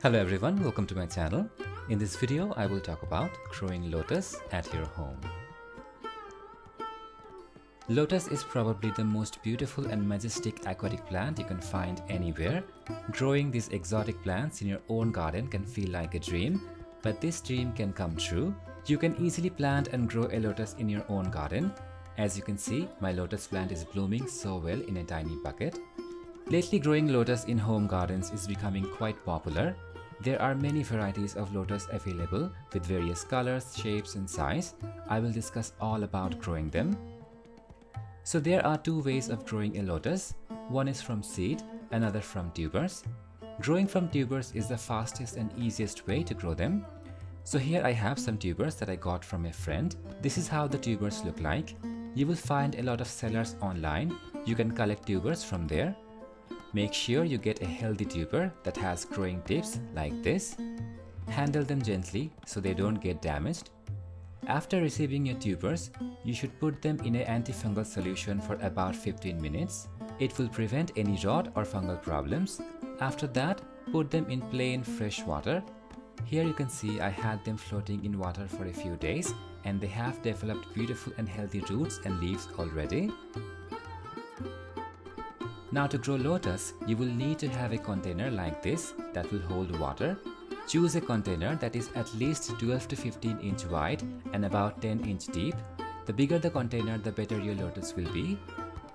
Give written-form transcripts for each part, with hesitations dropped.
Hello everyone, welcome to my channel. In this video, I will talk about growing lotus at your home. Lotus is probably the most beautiful and majestic aquatic plant you can find anywhere. Growing these exotic plants in your own garden can feel like a dream, but this dream can come true. You can easily plant and grow a lotus in your own garden. As you can see, my lotus plant is blooming so well in a tiny bucket. Lately, growing lotus in home gardens is becoming quite popular. There are many varieties of lotus available with various colors, shapes and size. I will discuss all about growing them. So there are two ways of growing a lotus. One is from seed, another from tubers. Growing from tubers is the fastest and easiest way to grow them. So here I have some tubers that I got from a friend. This is how the tubers look like. You will find a lot of sellers online. You can collect tubers from there. Make sure you get a healthy tuber that has growing tips like this. Handle them gently so they don't get damaged. After receiving your tubers, you should put them in an antifungal solution for about 15 minutes. It will prevent any rot or fungal problems. After that, put them in plain fresh water. Here you can see I had them floating in water for a few days and they have developed beautiful and healthy roots and leaves already. Now to grow lotus, you will need to have a container like this that will hold water. Choose a container that is at least 12 to 15 inch wide and about 10 inch deep. The bigger the container, the better your lotus will be.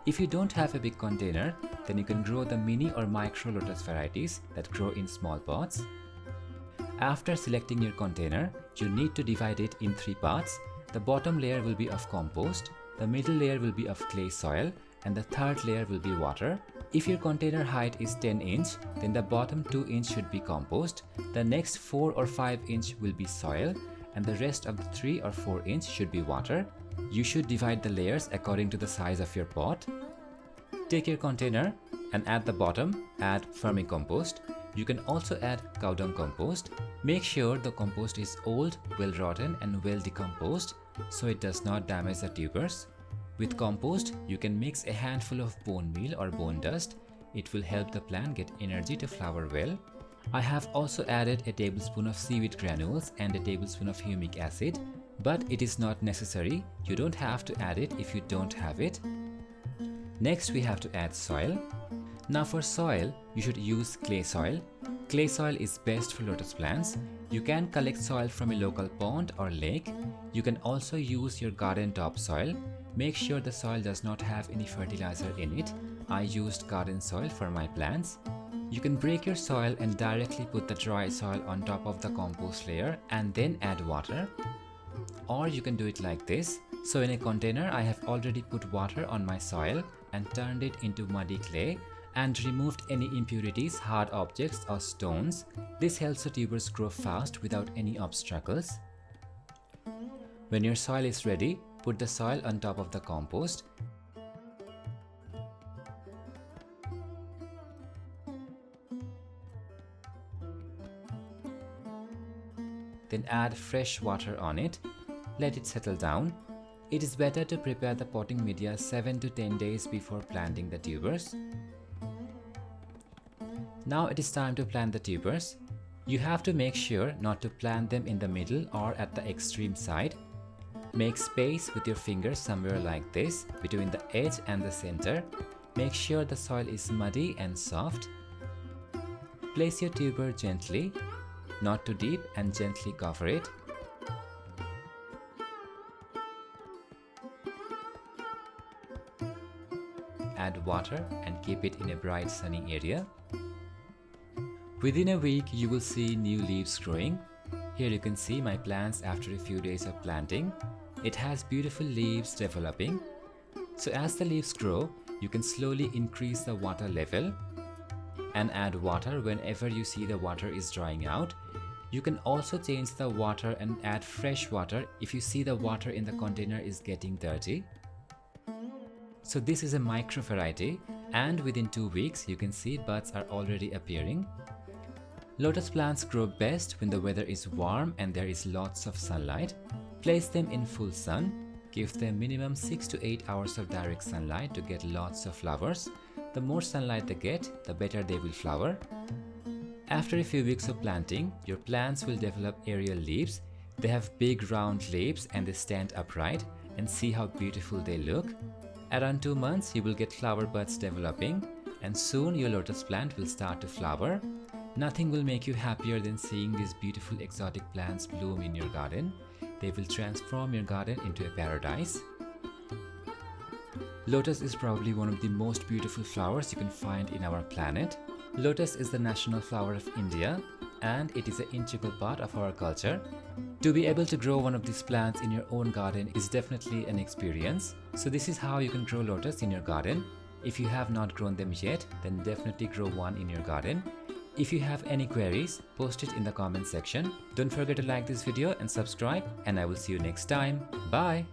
If you don't have a big container, then you can grow the mini or micro lotus varieties that grow in small pots. After selecting your container, you need to divide it in 3 parts. The bottom layer will be of compost, the middle layer will be of clay soil, and the third layer will be water. If your container height is 10 inch, then the bottom 2 inch should be compost, the next 4 or 5 inch will be soil, and the rest of the 3 or 4 inch should be water. You should divide the layers according to the size of your pot. Take your container and at the bottom add vermicompost. You can also add cow dung compost. Make sure the compost is old, well rotten and well decomposed so it does not damage the tubers. With compost, you can mix a handful of bone meal or bone dust. It will help the plant get energy to flower well. I have also added a tablespoon of seaweed granules and a tablespoon of humic acid, but it is not necessary. You don't have to add it if you don't have it. Next, we have to add soil. Now for soil, you should use clay soil. Clay soil is best for lotus plants. You can collect soil from a local pond or lake. You can also use your garden topsoil. Make sure the soil does not have any fertilizer in it. I used garden soil for my plants. You can break your soil and directly put the dry soil on top of the compost layer and then add water. Or you can do it like this. So in a container, I have already put water on my soil and turned it into muddy clay and removed any impurities, hard objects or stones. This helps the tubers grow fast without any obstacles. When your soil is ready, put the soil on top of the compost. Then add fresh water on it. Let it settle down. It is better to prepare the potting media 7 to 10 days before planting the tubers. Now it is time to plant the tubers. You have to make sure not to plant them in the middle or at the extreme side. Make space with your fingers somewhere like this between the edge and the center. Make sure the soil is muddy and soft. Place your tuber gently, not too deep, and gently cover it. Add water and keep it in a bright sunny area. Within a week, you will see new leaves growing. Here you can see my plants after a few days of planting. It has beautiful leaves developing. So as the leaves grow, you can slowly increase the water level and add water whenever you see the water is drying out. You can also change the water and add fresh water if you see the water in the container is getting dirty. So this is a micro variety and within 2 weeks you can see buds are already appearing. Lotus plants grow best when the weather is warm and there is lots of sunlight. Place them in full sun. Give them minimum 6 to 8 hours of direct sunlight to get lots of flowers. The more sunlight they get, the better they will flower. After a few weeks of planting, your plants will develop aerial leaves. They have big round leaves and they stand upright, and see how beautiful they look. Around 2 months, you will get flower buds developing, and soon your lotus plant will start to flower. Nothing will make you happier than seeing these beautiful exotic plants bloom in your garden. They will transform your garden into a paradise. Lotus is probably one of the most beautiful flowers you can find in our planet. Lotus is the national flower of India, and it is an integral part of our culture. To be able to grow one of these plants in your own garden is definitely an experience. So this is how you can grow lotus in your garden. If you have not grown them yet, then definitely grow one in your garden. If you have any queries, post it in the comment section. Don't forget to like this video and subscribe, and I will see you next time. Bye!